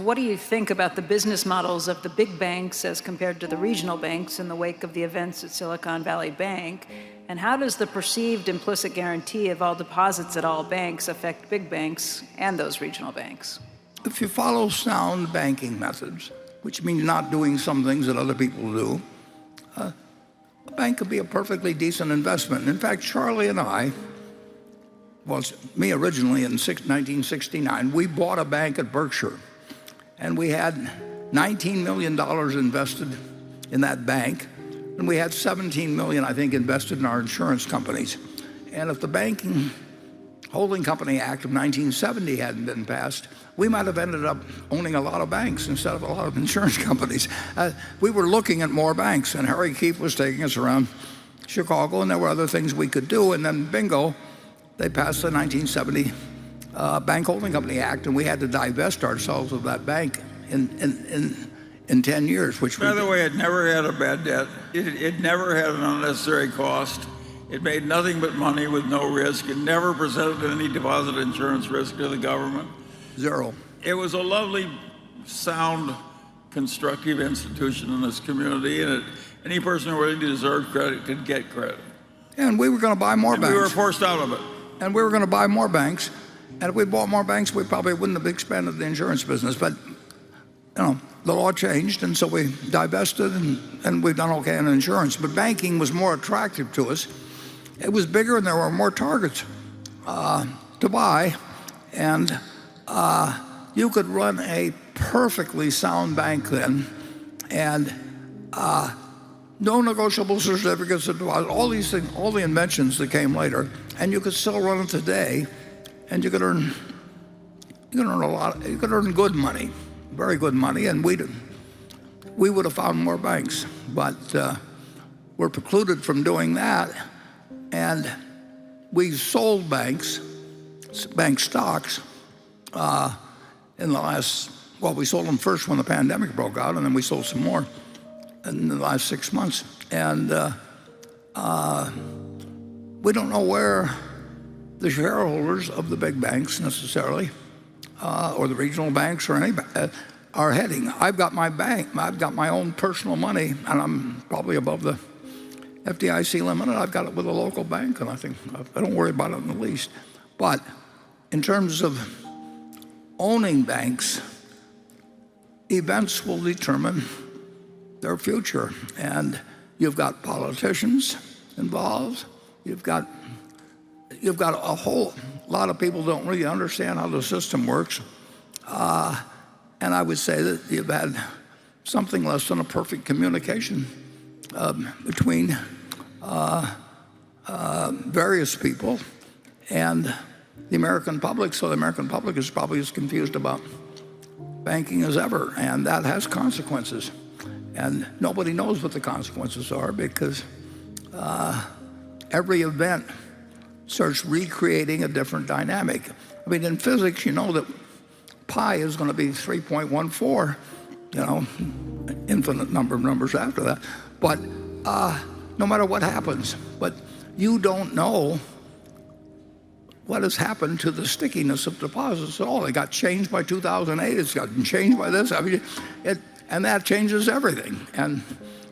What do you think about the business models of the big banks as compared to the regional banks in the wake of the events at Silicon Valley Bank? And how does the perceived implicit guarantee of all deposits at all banks affect big banks and those regional banks? If you follow sound banking methods, which means not doing some things that other people do, a bank could be a perfectly decent investment. In fact, Charlie and I, well, me originally in 1969, we bought a bank at Berkshire. And we had $19 million invested in that bank. And we had $17 million, I think, invested in our insurance companies. And if the Banking Holding Company Act of 1970 hadn't been passed, we might have ended up owning a lot of banks instead of a lot of insurance companies. We were looking at more banks, and Harry Keefe was taking us around Chicago, and there were other things we could do. And then, bingo, they passed the 1970 Bank Holding Company Act, and we had to divest ourselves of that bank in 10 years. Which, by the way, it never had a bad debt. It never had an unnecessary cost. It made nothing but money with no risk. It never presented any deposit insurance risk to the government. Zero. It was a lovely, sound, constructive institution in this community, and any person who really deserved credit could get credit. And we were going to buy more banks. We were forced out of it. And we were going to buy more banks. And if we bought more banks, we probably wouldn't have expanded the insurance business. But, the law changed, and so we divested, and we've done okay in insurance. But banking was more attractive to us. It was bigger, and there were more targets to buy. And you could run a perfectly sound bank then, and no negotiable certificates of deposit, all these things, all the inventions that came later, and you could still run it today. And you could earn a lot. You could earn good money, very good money, and we would have found more banks, but we're precluded from doing that. And we sold bank stocks in the last. Well, we sold them first when the pandemic broke out, and then we sold some more in the last 6 months. And we don't know where the shareholders of the big banks necessarily, or the regional banks or any are heading. I've got my bank, I've got my own personal money, and I'm probably above the FDIC limit, and I've got it with a local bank, and I don't worry about it in the least. But in terms of owning banks, events will determine their future. And you've got politicians involved, you've got a whole lot of people don't really understand how the system works. And I would say that you've had something less than a perfect communication between various people and the American public. So the American public is probably as confused about banking as ever, and that has consequences. And nobody knows what the consequences are, because every event starts recreating a different dynamic. I mean, in physics, you know that pi is going to be 3.14, infinite number of numbers after that. But no matter what happens, but you don't know what has happened to the stickiness of deposits at all. It got changed by 2008. It's gotten changed by this. I mean, and that changes everything. And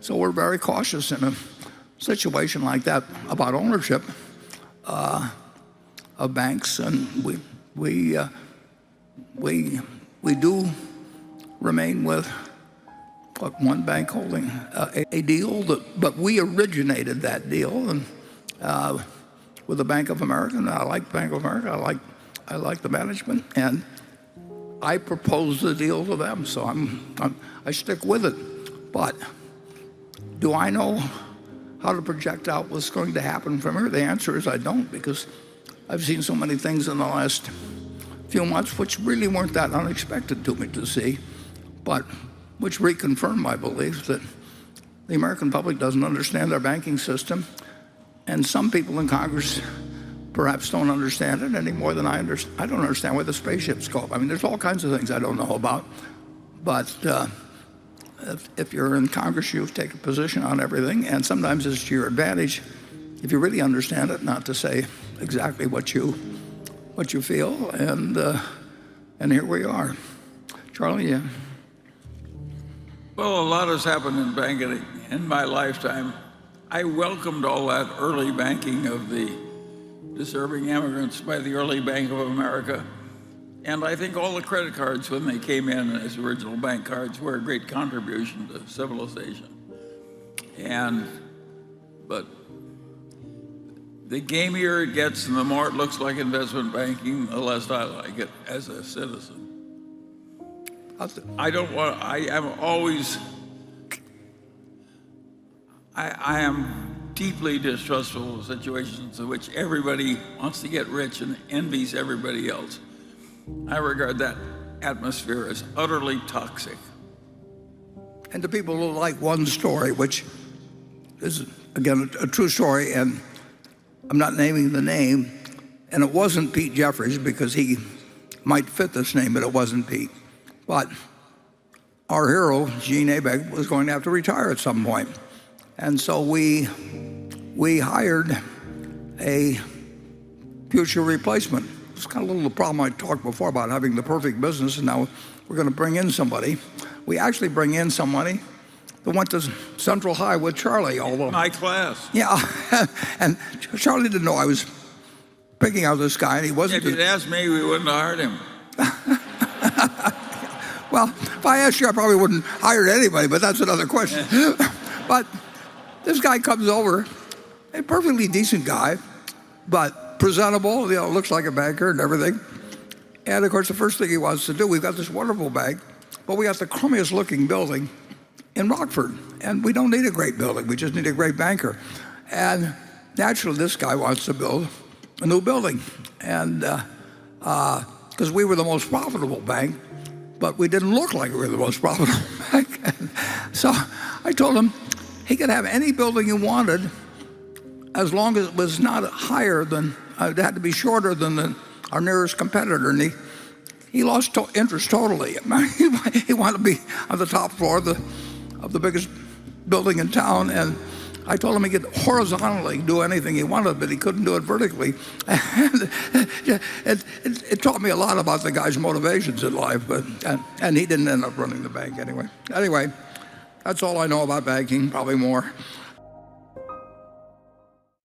so we're very cautious in a situation like that about ownership of banks, and we do remain with one bank holding a deal but we originated that deal, and with the Bank of America. And I like Bank of America. I like the management, and I proposed the deal to them, so I stick with it. But do I know how to project out what's going to happen from here? The answer is I don't, because I've seen so many things in the last few months which really weren't that unexpected to me to see, but which reconfirmed my belief that the American public doesn't understand our banking system, and some people in Congress perhaps don't understand it any more than I understand. I don't understand where the spaceships go. I mean, there's all kinds of things I don't know about, but if you're in Congress, you take a position on everything, and sometimes it's to your advantage, if you really understand it, not to say exactly what you feel, and here we are. Charlie, yeah. Well, a lot has happened in banking in my lifetime. I welcomed all that early banking of the deserving immigrants by the early Bank of America. And I think all the credit cards, when they came in as original bank cards, were a great contribution to civilization. But the gamier it gets and the more it looks like investment banking, the less I like it as a citizen. I am deeply distrustful of situations in which everybody wants to get rich and envies everybody else. I regard that atmosphere as utterly toxic. And to people who like one story, which is, again, a true story, and I'm not naming the name, and it wasn't Pete Jeffries because he might fit this name, but it wasn't Pete. But our hero, Gene Abeg, was going to have to retire at some point. And so we hired a future replacement. It's kind of a little problem I talked before about having the perfect business, and now we're going to bring in somebody. We actually bring in somebody that went to Central High with Charlie. Although my class. Yeah, and Charlie didn't know I was picking out this guy, and he wasn't. If you'd asked me, we wouldn't have hired him. Well, if I asked you, I probably wouldn't hire anybody, but that's another question. But this guy comes over, a perfectly decent guy, but presentable, looks like a banker and everything. And of course, the first thing he wants to do, we've got this wonderful bank, but we got the crummiest looking building in Rockford. And we don't need a great building, we just need a great banker. And naturally, this guy wants to build a new building. And because we were the most profitable bank, but we didn't look like we were the most profitable bank. So I told him he could have any building he wanted as long as it was not higher than, it had to be shorter than our nearest competitor. And he lost interest totally. He wanted to be on the top floor of the biggest building in town. And I told him he could horizontally do anything he wanted, but he couldn't do it vertically. And it taught me a lot about the guy's motivations in life, and he didn't end up running the bank anyway. Anyway, that's all I know about banking, probably more.